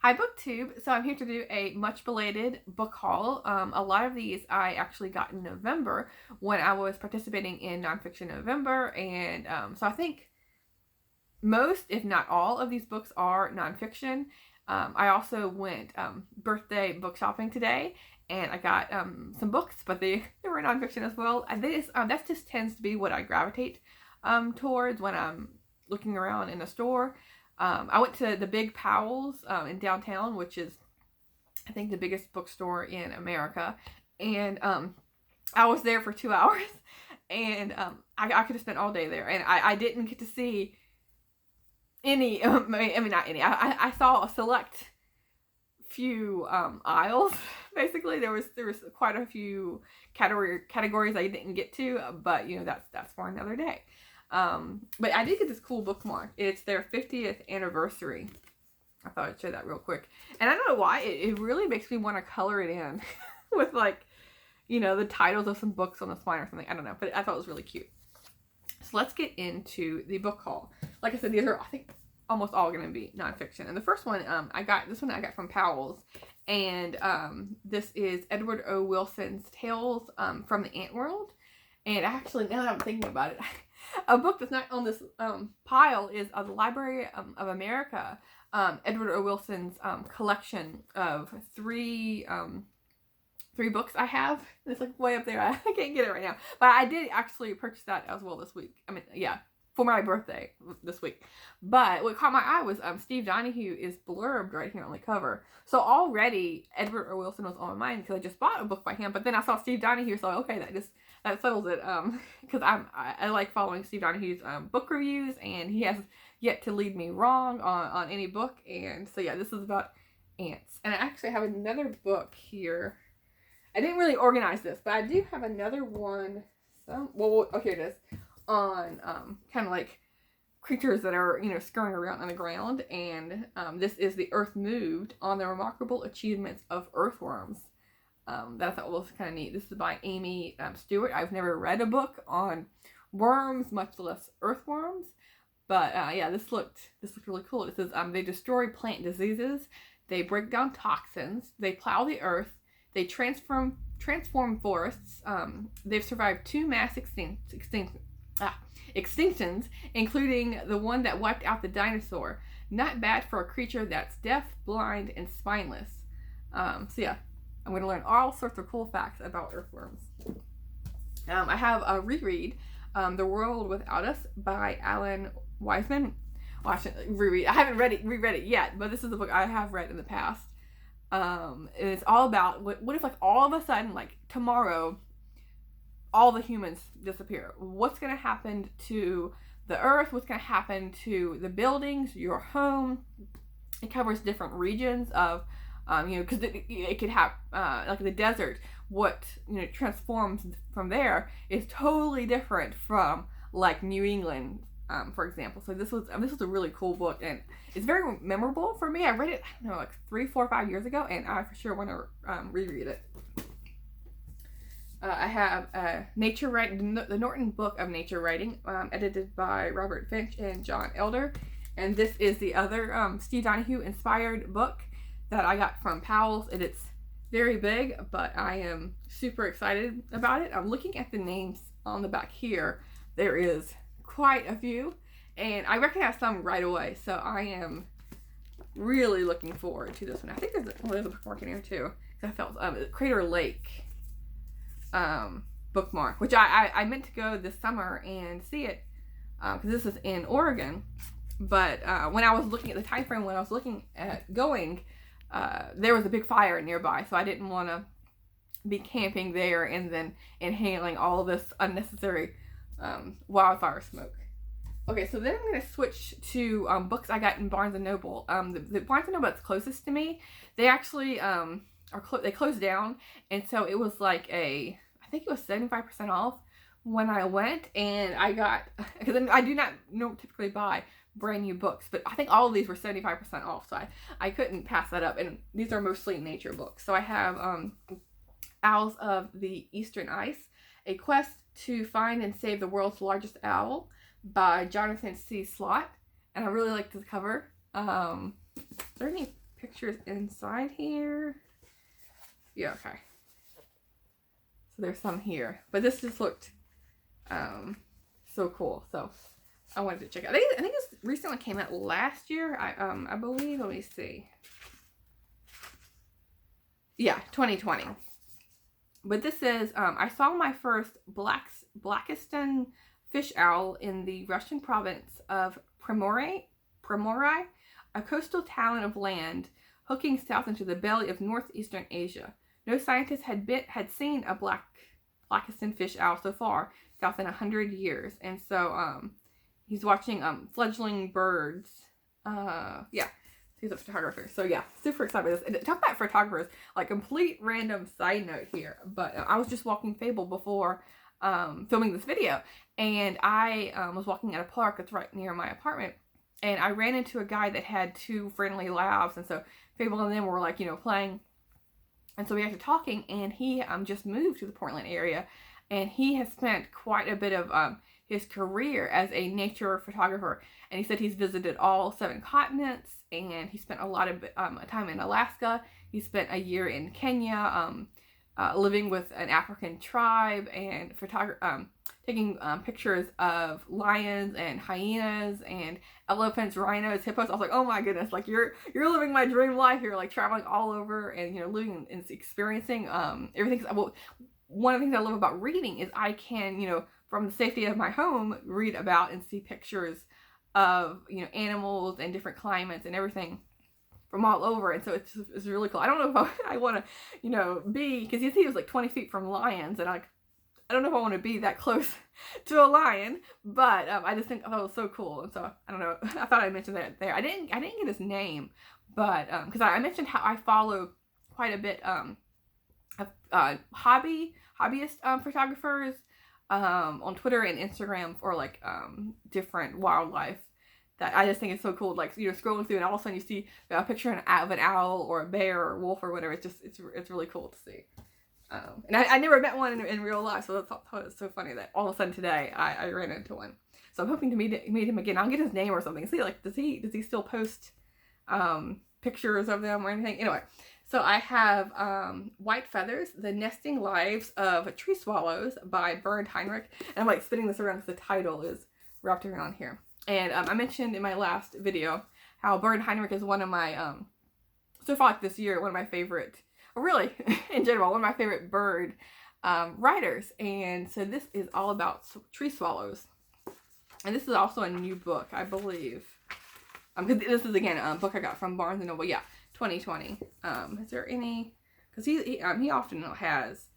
Hi BookTube. So I'm here to do a much belated book haul. A lot of these I actually got in November when I was participating in Nonfiction November, and so I think most, if not all, of these books are nonfiction. I also went birthday book shopping today, and I got some books, but they were nonfiction as well. And that just tends to be what I gravitate towards when I'm looking around in a store. I went to the Big Powell's in downtown, which is, I think, the biggest bookstore in America. And I was there for 2 hours, and I could have spent all day there. And I didn't get to see any, I mean, not any. I saw a select few aisles. Basically, there was quite a few categories I didn't get to, but you know, that's for another day. But I did get this cool bookmark. It's their 50th anniversary. I thought I'd show that real quick. And I don't know why, it really makes me want to color it in with, like, you know, the titles of some books on the spine or something. I don't know, but I thought it was really cute. So let's get into the book haul. Like I said, these are, I think, almost all going to be nonfiction. And the first one, I got from Powell's. And this is Edward O. Wilson's Tales from the Ant World. And actually, now that I'm thinking about it, a book that's not on this pile is the Library of America, Edward O. Wilson's collection of three books I have. It's like way up there. I can't get it right now. But I did actually purchase that as well this week. I mean, yeah, for my birthday this week. But what caught my eye was Steve Donahue is blurbed right here on the cover. So already Edward O. Wilson was on my mind because I just bought a book by him. But then I saw Steve Donahue, so okay, that settles it. Because I like following Steve Donahue's book reviews, and he has yet to lead me wrong on any book. And so yeah, this is about ants. And I actually have another book here. I didn't really organize this, but I do have another one. Here it is. On kind of like creatures that are, you know, scurrying around on the ground. And this is The Earth Moved on the Remarkable Achievements of Earthworms. That I thought was kind of neat. This is by Amy Stewart. I've never read a book on worms, much less earthworms. But yeah, this looked really cool. It says they destroy plant diseases, they break down toxins, they plow the earth, they transform forests. They've survived 2 mass extinctions, including the one that wiped out the dinosaur. Not bad for a creature that's deaf, blind, and spineless. So yeah, I'm going to learn all sorts of cool facts about earthworms. I have a reread, The World Without Us by Alan Weisman. Well, I shouldn't reread. I haven't reread it yet, but this is a book I have read in the past. And it's all about what if, like, all of a sudden, like tomorrow, all the humans disappear. What's going to happen to the earth? What's going to happen to the buildings, your home? It covers different regions of, you know, because it could have, like the desert, what, you know, transforms from there is totally different from, like, New England, for example. So this was a really cool book, and it's very memorable for me. I read it, I don't know, like 3, 4, 5 years ago, and I for sure want to reread it. I have Nature Writing, the Norton Book of Nature Writing, edited by Robert Finch and John Elder. And this is the other Steve Donahue inspired book that I got from Powell's. And it's very big, but I am super excited about it. I'm looking at the names on the back here. There is quite a few, and I recognize some right away. So I am really looking forward to this one. I think there's a bookmark in here too. I felt Crater Lake bookmark, which I meant to go this summer and see it because this is in Oregon. But when I was looking at the time frame when I was looking at going, there was a big fire nearby, so I didn't want to be camping there and then inhaling all of this unnecessary wildfire smoke. Okay, so then I'm going to switch to books I got in Barnes & Noble. The Barnes & Noble that's closest to me, they actually they closed down, and so it was like I think it was 75% off when I went, and I got, because I do not typically buy brand new books, but I think all of these were 75% off, so I couldn't pass that up. And these are mostly nature books. So I have Owls of the Eastern Ice, A Quest to Find and Save the World's Largest Owl by Jonathan C. Slott, and I really like this cover. Are there any pictures inside here. Yeah, okay. So there's some here, but this just looked so cool. So I wanted to check it out. I think this recently came out last year. I believe. Let me see. Yeah, 2020. But this is I saw my first Blackiston fish owl in the Russian province of Primorai, a coastal talon of land hooking south into the belly of northeastern Asia. No scientist had seen a Blackiston fish owl so far south in 100 years, and so he's watching fledgling birds. Yeah, he's a photographer, so yeah, super excited about this. And talk about photographers, like complete random side note here, but I was just walking Fable before filming this video, and I was walking at a park that's right near my apartment, and I ran into a guy that had two friendly labs, and so Fable and them were like, you know, playing, and so we got to talking, and he just moved to the Portland area, and he has spent quite a bit of his career as a nature photographer, and he said he's visited all 7 continents, and he spent a lot of time in Alaska. He spent a year in Kenya, living with an African tribe, and taking pictures of lions and hyenas and elephants, rhinos, hippos. I was like, oh my goodness, like you're living my dream life. You're like traveling all over and, you know, living and experiencing everything. Well, one of the things I love about reading is I can, you know, from the safety of my home, read about and see pictures of, you know, animals and different climates and everything from all over. And so it's really cool. I don't know if I want to, you know, be, because you see he was like 20 feet from lions, and I don't know if I want to be that close to a lion, but I just think, oh, it was so cool. And so I don't know, I thought I mentioned that there. I didn't get his name, but because I mentioned how I follow quite a bit of hobbyist photographers on Twitter and Instagram for like different wildlife that I just think is so cool. Like, you know, scrolling through and all of a sudden you see a picture of an owl or a bear or a wolf or whatever. It's really cool to see. And I never met one in real life, so I thought it was so funny that all of a sudden today I ran into one. So I'm hoping to meet him again. I'll get his name or something. See, like, does he still post pictures of them or anything? Anyway, so I have White Feathers, The Nesting Lives of Tree Swallows by Bernd Heinrich. And I'm like spinning this around because the title is wrapped around here. And I mentioned in my last video how Bernd Heinrich is one of my, so far like this year, one of my favorite, really, in general, one of my favorite bird writers. And so this is all about tree swallows. And this is also a new book, I believe. This is, again, a book I got from Barnes & Noble. Yeah, 2020. Is there any, because he often has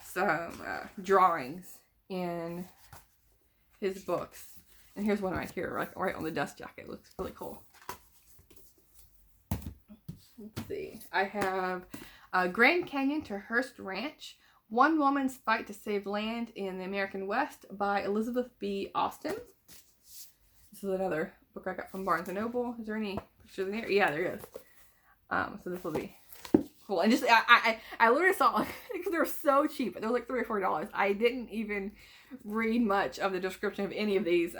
some drawings in his books. And here's one right here, right on the dust jacket. It looks really cool. Let's see. I have Grand Canyon to Hearst Ranch, One Woman's Fight to Save Land in the American West by Elizabeth B. Austin. This is another book I got from Barnes & Noble. Is there any pictures in here? Yeah, there is. So this will be cool. And just, I literally saw, because they're so cheap. They're like $3 or $4. I didn't even read much of the description of any of these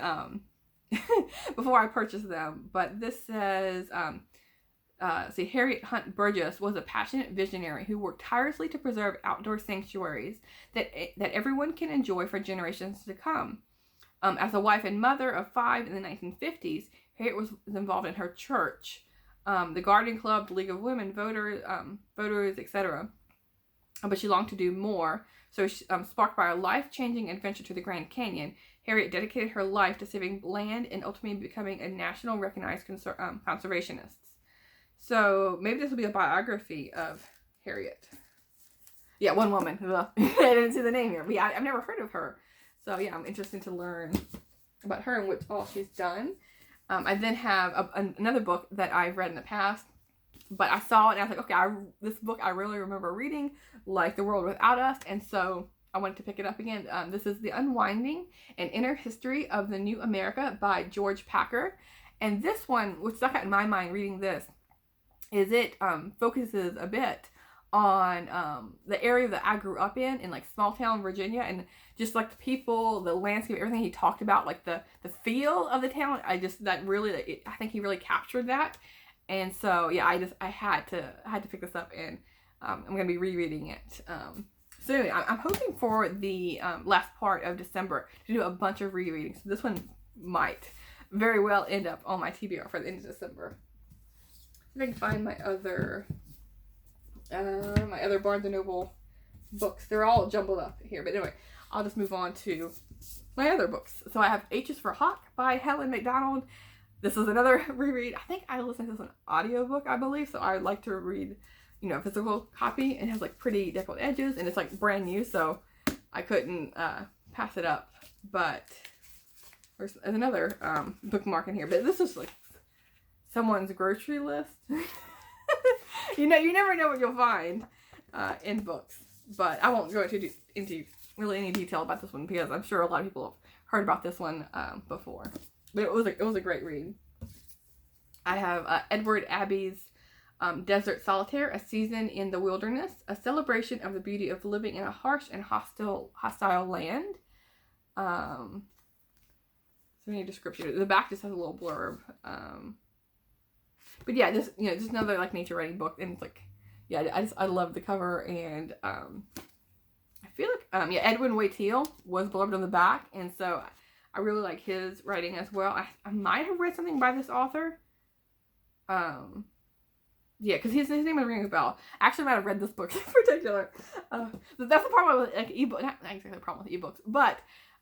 before I purchased them. But this says, see, Harriet Hunt Burgess was a passionate visionary who worked tirelessly to preserve outdoor sanctuaries that everyone can enjoy for generations to come. As a wife and mother of 5 in the 1950s, Harriet was involved in her church, the Garden Club, the League of Women Voters, etc. But she longed to do more. So, sparked by a life-changing adventure to the Grand Canyon, Harriet dedicated her life to saving land and ultimately becoming a national recognized conservationist. So maybe this will be a biography of Harriet. Yeah, one woman. I didn't see the name here, but yeah, I've never heard of her. So yeah, I'm interested to learn about her and what all she's done. I then have another book that I've read in the past, but I saw it and I was like, okay, this book I really remember reading, like The World Without Us, and so I wanted to pick it up again. This is The Unwinding, An Inner History of the New America by George Packer. And this one, which stuck out in my mind reading this, is it focuses a bit on the area that I grew up in like small town Virginia, and just like the people, the landscape, everything he talked about, like the feel of the town. I think he really captured that. And so yeah, I had to pick this up, and I'm gonna be rereading it soon. I'm hoping for the last part of December to do a bunch of rereadings. So this one might very well end up on my TBR for the end of December. If I can find my other Barnes & Noble books. They're all jumbled up here, but anyway, I'll just move on to my other books. So I have H is for Hawk by Helen Mcdonald. This is another reread. I think I listened to this on an audiobook, I believe, so I would like to read, a physical copy. It has like pretty decolled edges, and it's like brand new, so I couldn't pass it up. But there's another bookmark in here, but this is like someone's grocery list. You never know what you'll find in books. But I won't go into really any detail about this one, because I'm sure a lot of people have heard about this one before. But it was a great read. I have Edward Abbey's Desert Solitaire, A Season in the Wilderness, a celebration of the beauty of living in a harsh and hostile land. So many descriptions. The back just has a little blurb. But yeah, just another like nature writing book, and it's like, yeah, I love the cover, and I feel like Edwin Waiteel was blurbed on the back, and so I really like his writing as well. I might have read something by this author. Yeah, because his name is ringing a bell. I actually might have read this book in particular. That's the problem with like ebook. Not exactly the problem with ebooks, but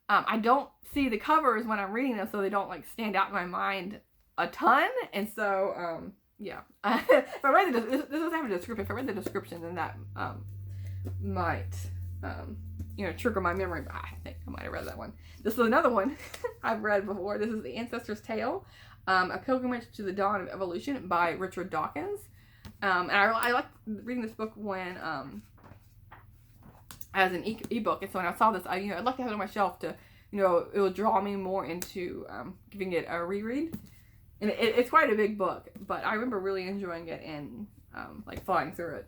I don't see the covers when I'm reading them, so they don't like stand out in my mind a ton. And so yeah, if I read this doesn't have a description. If I read the description, then that might trigger my memory. But I think I might have read that one. This is another one I've read before. This is The Ancestor's Tale, A Pilgrimage to the Dawn of Evolution by Richard Dawkins. And I liked reading this book when as an ebook, and so when I saw this, I'd like to have it on my shelf to, it will draw me more into giving it a reread. And it's quite a big book, but I remember really enjoying it and like flying through it.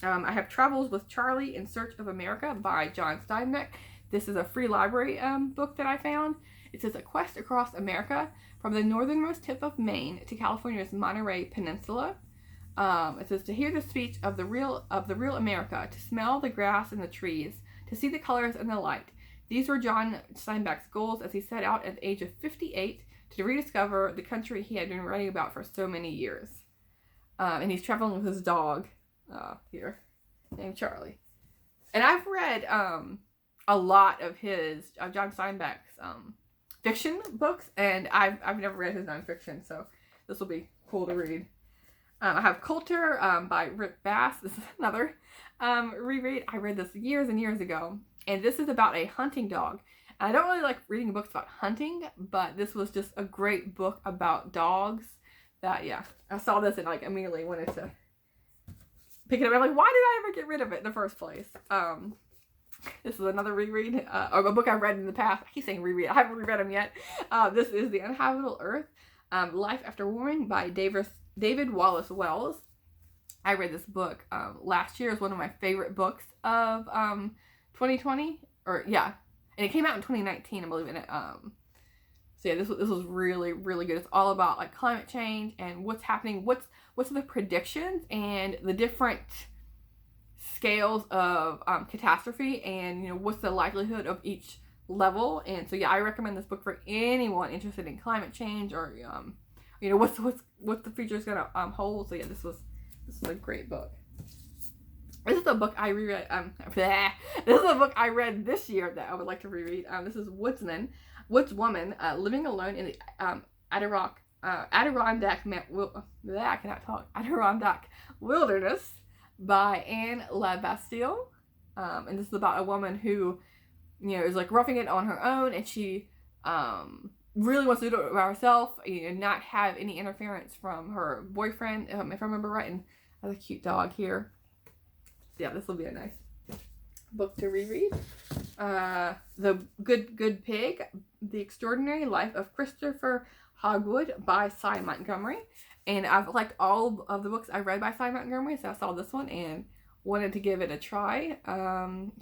I have Travels with Charlie in Search of America by John Steinmeck. This is a free library book that I found. It says, a quest across America from the northernmost tip of Maine to California's Monterey Peninsula. It says, to hear the speech of the real America, to smell the grass and the trees, to see the colors and the light. These were John Steinbeck's goals as he set out at the age of 58 to rediscover the country he had been writing about for so many years. And he's traveling with his dog here, named Charlie. And I've read a lot of his John Steinbeck's fiction books, and I've never read his nonfiction, so this will be cool to read. I have Coulter by Rick Bass. This is another reread. I read this years and years ago, and this is about a hunting dog. I don't really like reading books about hunting, but this was just a great book about dogs. That, yeah, I saw this and like immediately wanted to pick it up. I'm like, why did I ever get rid of it in the first place? This is another reread, or a book I've read in the past. I keep saying reread. I haven't reread them yet. This is The Inhabitable Earth, Life After Warming by David Wallace Wells. I read this book last year. It was one of my favorite books of 2020, and it came out in 2019, I believe in it. So yeah, this was really, really good. It's all about like climate change and what's happening, what's the predictions and the different scales of catastrophe, and what's the likelihood of each level. And so yeah, I recommend this book for anyone interested in climate change, or what the future is gonna hold. So yeah, this is a great book. This is a book I reread. This is a book I read this year that I would like to reread. This is Woodswoman, Living Alone in the Adirondack Wilderness by Anne LaBastille. And this is about a woman who, is like roughing it on her own, and she really wants to do it by herself, not have any interference from her boyfriend, if I remember right. And has a cute dog here. Yeah, this will be a nice book to reread. The Good Pig, The Extraordinary Life of Christopher Hogwood by Cyan Montgomery. And I've liked all of the books I read by Cyan Montgomery, so I saw this one and wanted to give it a try.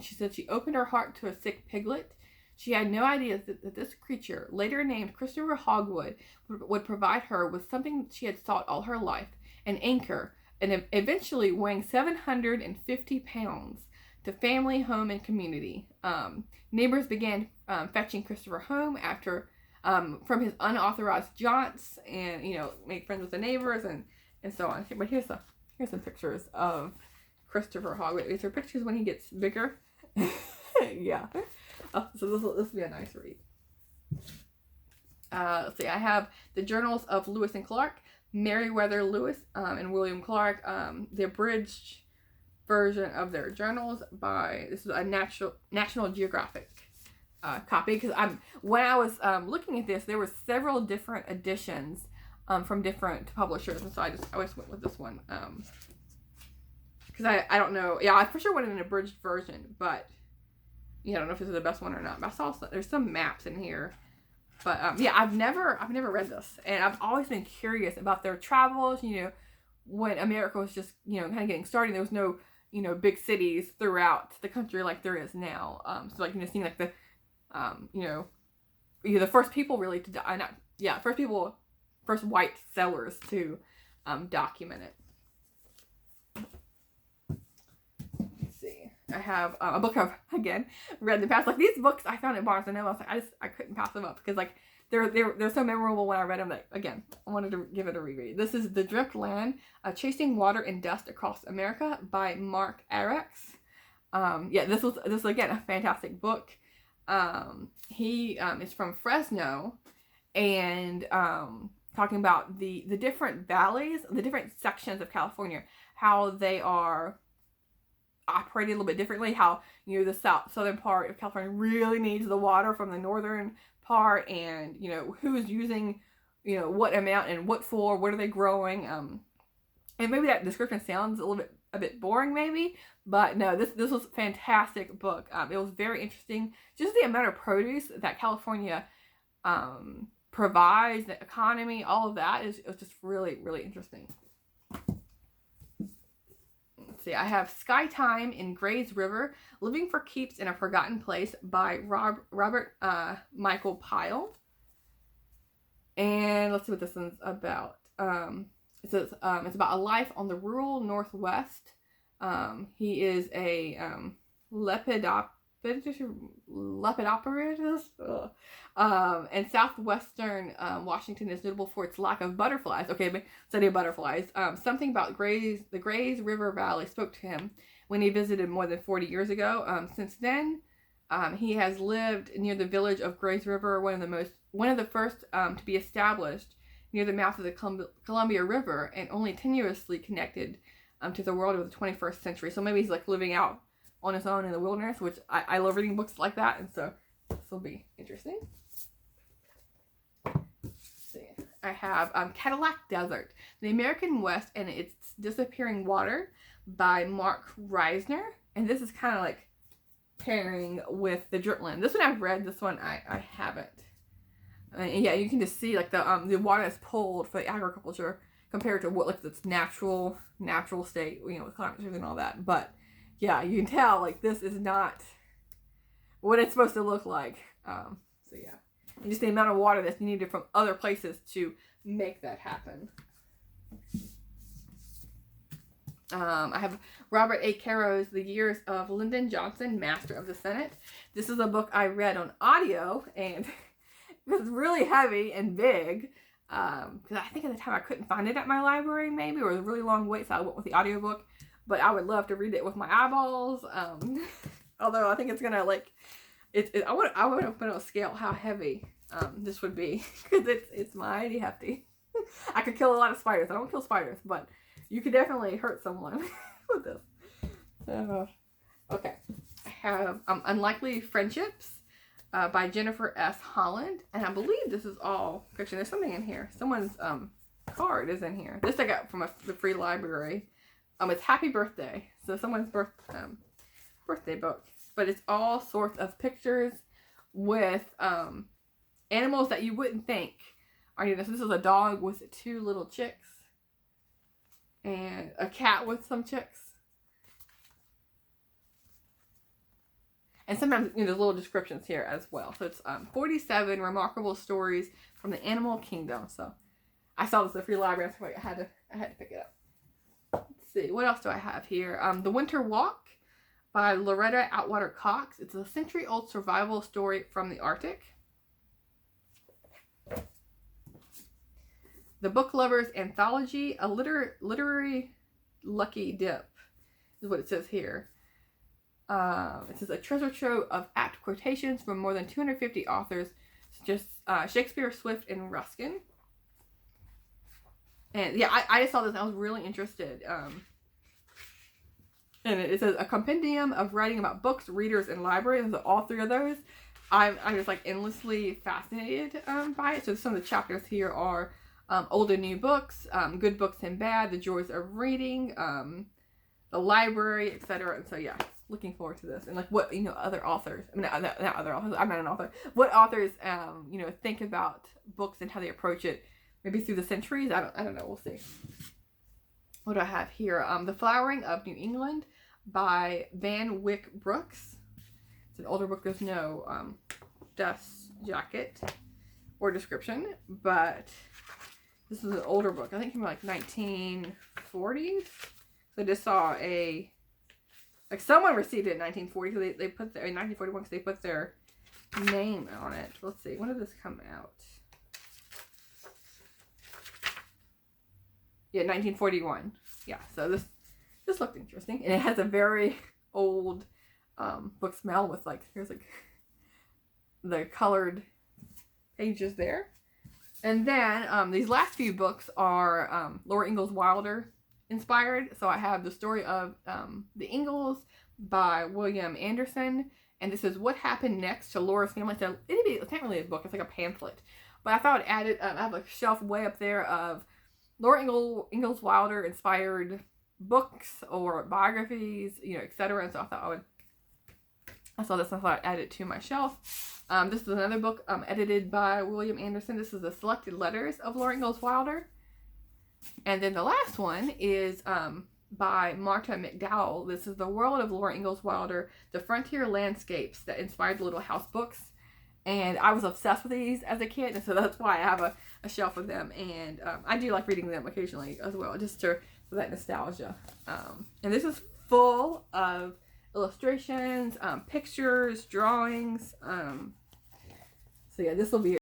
She said she opened her heart to a sick piglet. She had no idea that this creature, later named Christopher Hogwood, would provide her with something she had sought all her life, an anchor, and eventually weighing 750 pounds, to family, home, and community. Neighbors began fetching Christopher home after from his unauthorized jaunts, and made friends with the neighbors and so on. But here's some pictures of Christopher Hogwart. These are pictures when he gets bigger. Yeah. So this will be a nice read. Let's see. I have the Journals of Lewis and Clark, Meriwether Lewis and William Clark. The abridged version of their journals this is a National Geographic copy, because when I was looking at this, there were several different editions from different publishers, and so I always went with this one because I don't know. Yeah, I for sure wanted an abridged version, but I don't know if this is the best one or not. But I saw there's some maps in here, but yeah, I've never read this, and I've always been curious about their travels. When America was just kind of getting started, there was no big cities throughout the country like there is now. So like seeing like the the first people really to first white settlers to document it. Let's see. I have a book I've again read in the past. Like these books I found at Barnes & Noble. I was like, I couldn't pass them up because like they're so memorable when I read them that again I wanted to give it a reread. This is The Drift Land, Chasing Water and Dust Across America by Mark Arax. This was again a fantastic book. He is from Fresno, and talking about the different valleys, the different sections of California, how they are operated a little bit differently, how the southern part of California really needs the water from the northern part, and who's using what amount and what for, what are they growing, and maybe that description sounds a bit boring maybe, but no, this was a fantastic book. It was very interesting, just the amount of produce that California provides, the economy, all of that it was just really, really interesting. Let's see, I have Sky Time in Gray's River, Living for Keeps in a Forgotten Place by Robert Michael Pyle. And let's see what this one's about. It says it's about a life on the rural Northwest. He is a lepidopterist, and southwestern Washington is notable for its lack of butterflies. Okay, but study of butterflies. Something about the Grays River Valley spoke to him when he visited more than 40 years ago. Since then, he has lived near the village of Grays River, one of the first to be established near the mouth of the Columbia River, and only tenuously connected to the world of the 21st century. So maybe he's like living out on his own in the wilderness, which I love reading books like that, and so this will be interesting. Let's see. I have Cadillac Desert, The American West and Its Disappearing Water by Mark Reisner, and this is kind of like pairing with The Drift Land. This one I've read, this one I haven't. And yeah, you can just see like the water is pulled for the agriculture compared to what like its natural state, with climate change and all that. But yeah, you can tell like this is not what it's supposed to look like. So yeah, and just the amount of water that's needed from other places to make that happen. I have Robert A. Caro's The Years of Lyndon Johnson, Master of the Senate. This is a book I read on audio, and it was really heavy and big. Because I think at the time I couldn't find it at my library, maybe, or it was a really long wait, so I went with the audiobook. But I would love to read it with my eyeballs. Although I think it's gonna I want to put on a scale how heavy this would be, because it's mighty hefty. I could kill a lot of spiders. I don't kill spiders, but you could definitely hurt someone with this. Okay, I have Unlikely Friendships by Jennifer S. Holland, and I believe this is all fiction. There's something in here. Someone's card is in here. This I got from the free library. It's Happy Birthday, so someone's birthday book, but it's all sorts of pictures with animals that you wouldn't think are this. This is a dog with 2 little chicks, and a cat with some chicks. And sometimes, there's little descriptions here as well. So it's 47 remarkable stories from the animal kingdom. So I saw this at the free library, so I had to pick it up. Let's see, what else do I have here? The Winter Walk by Loretta Atwater Cox. It's a century-old survival story from the Arctic. The Book Lovers Anthology, a literary lucky dip, is what it says here. It says a treasure trove of apt quotations from more than 250 authors, such as Shakespeare, Swift, and Ruskin. And yeah, I just saw this and I was really interested. And it says a compendium of writing about books, readers, and libraries. And so all three of those, I'm just like endlessly fascinated by it. So some of the chapters here are old and new books, good books and bad, the joys of reading, the library, etc. And so yeah, looking forward to this. And like what, other authors, I mean, not other authors, I'm not an author, what authors, think about books and how they approach it, maybe through the centuries. I don't know, we'll see. What do I have here? The Flowering of New England by Van Wyck Brooks. It's an older book. There's no dust jacket or description, but this is an older book. I think from like 1940s. So I just saw someone received it in 1940. So they put in 1941 because they put their name on it. Let's see. When did this come out? Yeah, 1941. Yeah, so this looked interesting. And it has a very old book smell with here's the colored pages there. And then these last few books are Laura Ingalls Wilder inspired. So I have the story of the Ingalls by William Anderson. And this is What Happened Next to Laura's Family. So it's not really a book, it's like a pamphlet. But I thought I'd add it, I have a shelf way up there of Laura Ingalls Wilder inspired books or biographies, etc. And so I saw this and I thought I'd add it to my shelf. This is another book edited by William Anderson. This is the Selected Letters of Laura Ingalls Wilder. And then the last one is by Marta McDowell. This is The World of Laura Ingalls Wilder, the Frontier Landscapes that Inspired the Little House Books. And I was obsessed with these as a kid, and so that's why I have a shelf of them. And I do like reading them occasionally as well, just for that nostalgia. And this is full of illustrations, pictures, drawings. So yeah, this will be